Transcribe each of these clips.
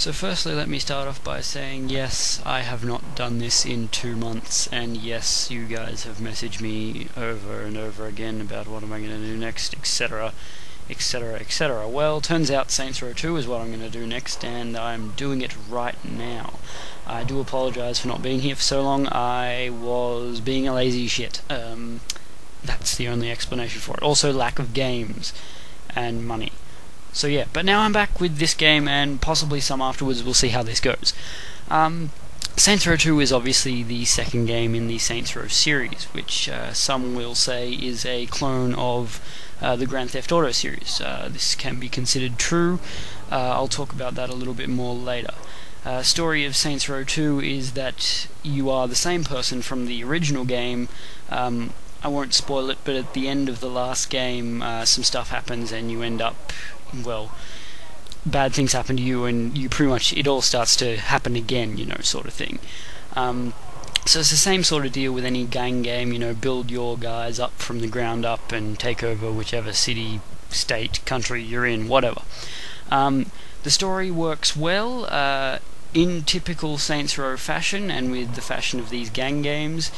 So firstly, let me start off by saying yes, I have not done this in 2 months, and yes, you guys have messaged me over and over again about what am I going to do next, etc, etc, etc. Well, turns out Saints Row 2 is what I'm going to do next, and I'm doing it right now. I do apologise for not being here for so long. I was being a lazy shit. That's the only explanation for it. Also, lack of games and money. So yeah, but now I'm back with this game, and possibly some afterwards. We'll see how this goes. Saints Row 2 is obviously the second game in the Saints Row series, which some will say is a clone of the Grand Theft Auto series. This can be considered true. I'll talk about that a little bit more later. Story of Saints Row 2 is that you are the same person from the original game. I won't spoil it, but at the end of the last game, some stuff happens and you end up, well, bad things happen to you, and you pretty much, it all starts to happen again, you know, sort of thing. So it's the same sort of deal with any gang game, you know, build your guys up from the ground up and take over whichever city, state, country you're in, whatever. The story works well, in typical Saints Row fashion, and with the fashion of these gang games.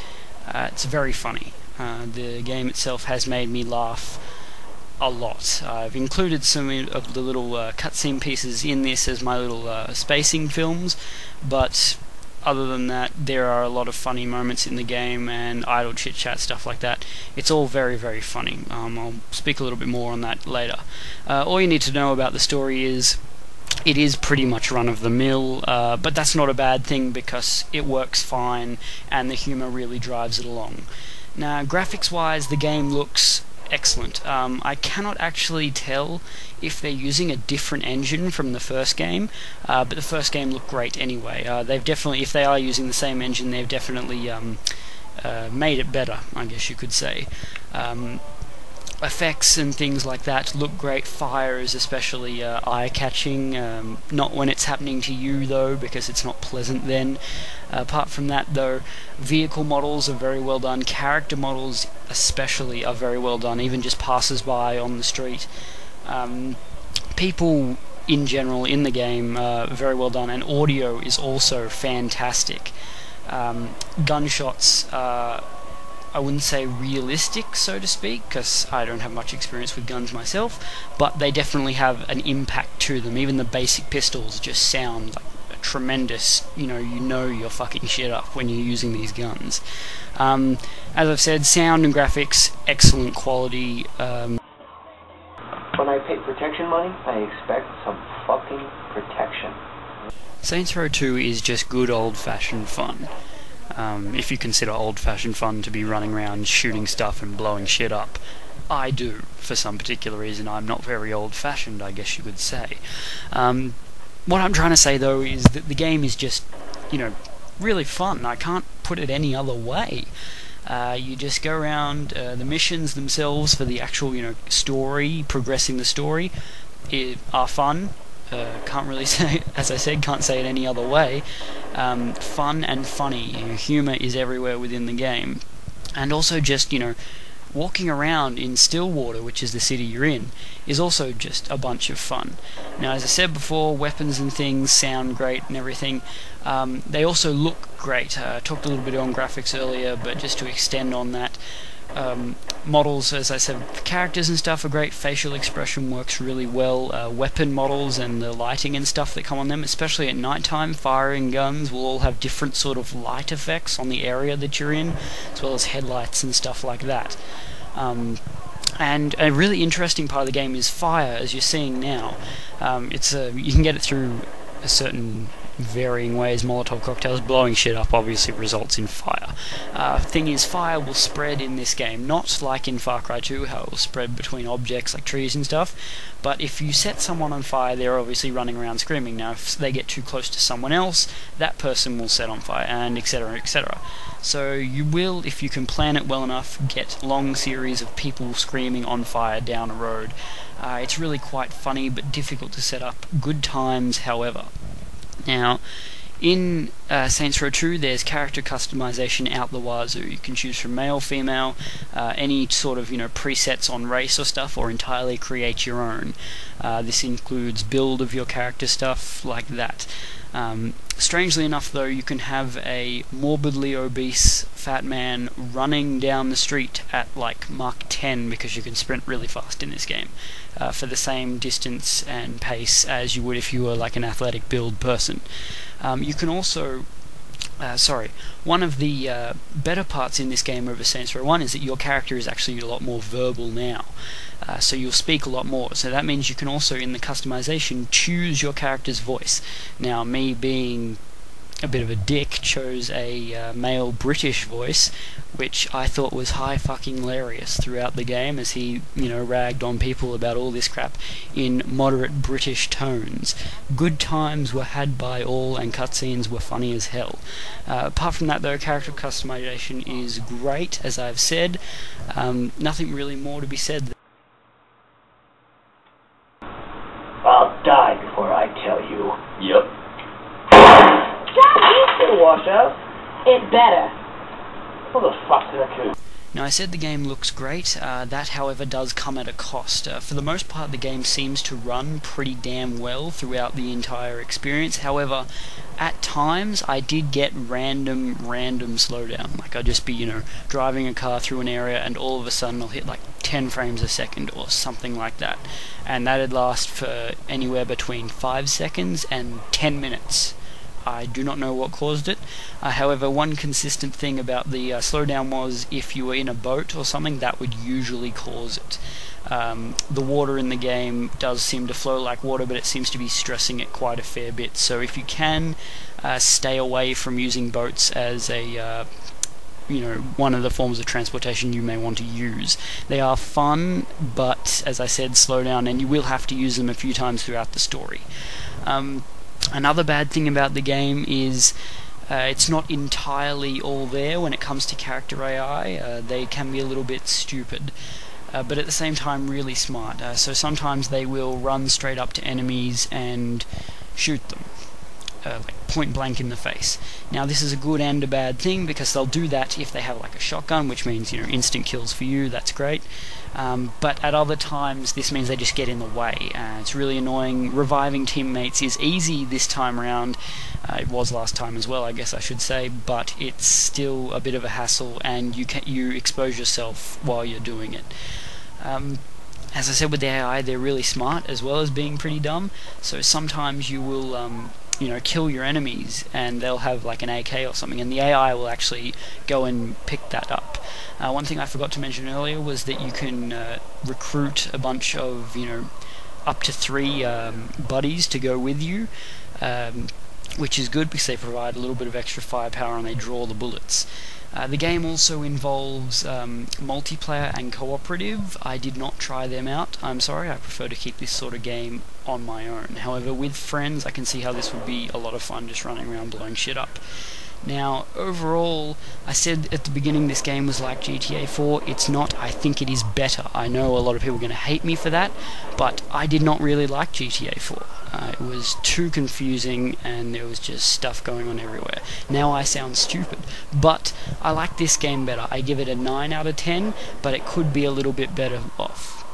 It's very funny. The game itself has made me laugh a lot. I've included some of the little cutscene pieces in this as my little spacing films, but other than that, there are a lot of funny moments in the game and idle chit-chat, stuff like that. It's all very, very funny. I'll speak a little bit more on that later. All you need to know about the story is it is pretty much run-of-the-mill, but that's not a bad thing because it works fine and the humour really drives it along. Now, graphics-wise, the game looks excellent. I cannot actually tell if they're using a different engine from the first game, but the first game looked great anyway. They've definitely, if they are using the same engine, they've definitely made it better, I guess you could say. Effects and things like that look great. Fire is especially eye-catching, not when it's happening to you though, because it's not pleasant then. Apart from that though, vehicle models are very well done, character models especially are very well done, even just passers-by on the street. People in general in the game are very well done, and audio is also fantastic. Gunshots I wouldn't say realistic, so to speak, because I don't have much experience with guns myself, but they definitely have an impact to them. Even the basic pistols just sound like a tremendous, you know you're fucking shit up when you're using these guns. As I've said, sound and graphics, excellent quality. When I pay protection money, I expect some fucking protection. Saints Row 2 is just good old-fashioned fun. If you consider old-fashioned fun to be running around shooting stuff and blowing shit up. I do, for some particular reason. I'm not very old-fashioned, I guess you could say. What I'm trying to say, though, is that the game is just, really fun. I can't put it any other way. You just go around, the missions themselves for the actual, story, progressing the story, are fun. Can't really say, as I said, can't say it any other way. Fun and funny. Humour is everywhere within the game. And also just, walking around in Stillwater, which is the city you're in, is also just a bunch of fun. Now, as I said before, weapons and things sound great and everything. They also look great. I talked a little bit on graphics earlier, but just to extend on that, models, as I said, the characters and stuff are great. Facial expression works really well. Weapon models and the lighting and stuff that come on them, especially at nighttime, firing guns will all have different sort of light effects on the area that you're in, as well as headlights and stuff like that. And a really interesting part of the game is fire, as you're seeing now. You can get it through a certain varying ways. Molotov cocktails, blowing shit up obviously results in fire. Thing is, fire will spread in this game, not like in Far Cry 2, how it will spread between objects like trees and stuff, but if you set someone on fire, they're obviously running around screaming. Now, if they get too close to someone else, that person will set on fire, and etc, etc. So you will, if you can plan it well enough, get long series of people screaming on fire down a road. It's really quite funny, but difficult to set up. Good times, however. Now, In Saints Row 2, there's character customization out the wazoo. You can choose from male, female, any sort of presets on race or stuff, or entirely create your own. This includes build of your character, stuff like that. Strangely enough, though, you can have a morbidly obese fat man running down the street at like Mach 10 because you can sprint really fast in this game for the same distance and pace as you would if you were like an athletic build person. You can also one of the better parts in this game over Saints Row 1 is that your character is actually a lot more verbal now. So you'll speak a lot more. So that means you can also, in the customization, choose your character's voice. Now, me being a bit of a dick, chose a male British voice, which I thought was high fucking hilarious throughout the game, as he, ragged on people about all this crap in moderate British tones. Good times were had by all, and cutscenes were funny as hell. Apart from that, though, character customization is great, as I've said. Nothing really more to be said. I'll die before I tell you. Yep. It'll wash out. It better. What the fuck's in that tube? Now, I said the game looks great. That, however, does come at a cost. For the most part, the game seems to run pretty damn well throughout the entire experience. However, at times, I did get random slowdown. Like, I'd just be, driving a car through an area, and all of a sudden I'll hit like 10 frames a second or something like that. And that'd last for anywhere between 5 seconds and 10 minutes. I do not know what caused it. However, one consistent thing about the slowdown was if you were in a boat or something, that would usually cause it. The water in the game does seem to flow like water, but it seems to be stressing it quite a fair bit. So if you can stay away from using boats as a one of the forms of transportation you may want to use. They are fun, but as I said, slow down, and you will have to use them a few times throughout the story. Another bad thing about the game is it's not entirely all there when it comes to character AI. They can be a little bit stupid, but at the same time really smart. So sometimes they will run straight up to enemies and shoot them. Like point blank in the face. Now, this is a good and a bad thing, because they'll do that if they have like a shotgun, which means instant kills for you. That's great. But at other times, this means they just get in the way. It's really annoying. Reviving teammates is easy this time around. It was last time as well, I guess I should say, but it's still a bit of a hassle, and you expose yourself while you're doing it. As I said, with the AI, they're really smart as well as being pretty dumb. So sometimes you will kill your enemies, and they'll have like an AK or something, and the AI will actually go and pick that up. One thing I forgot to mention earlier was that you can recruit a bunch of, up to 3 buddies to go with you, which is good because they provide a little bit of extra firepower and they draw the bullets. The game also involves multiplayer and cooperative. I did not try them out. I'm sorry, I prefer to keep this sort of game on my own. However, with friends, I can see how this would be a lot of fun, just running around blowing shit up. Now, overall, I said at the beginning this game was like GTA 4. It's not. I think it is better. I know a lot of people are going to hate me for that, but I did not really like GTA 4. It was too confusing, and there was just stuff going on everywhere. Now I sound stupid, but I like this game better. I give it a 9 out of 10, but it could be a little bit better off.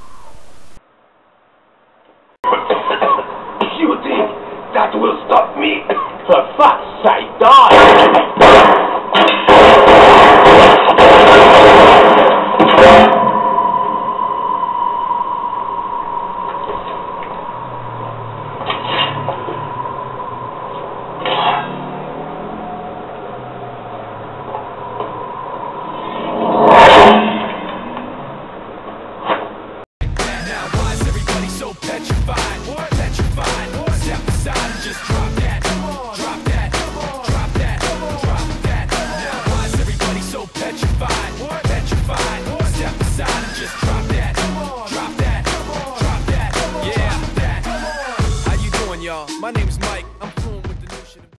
You think that will stop me? For fuck's sake, die!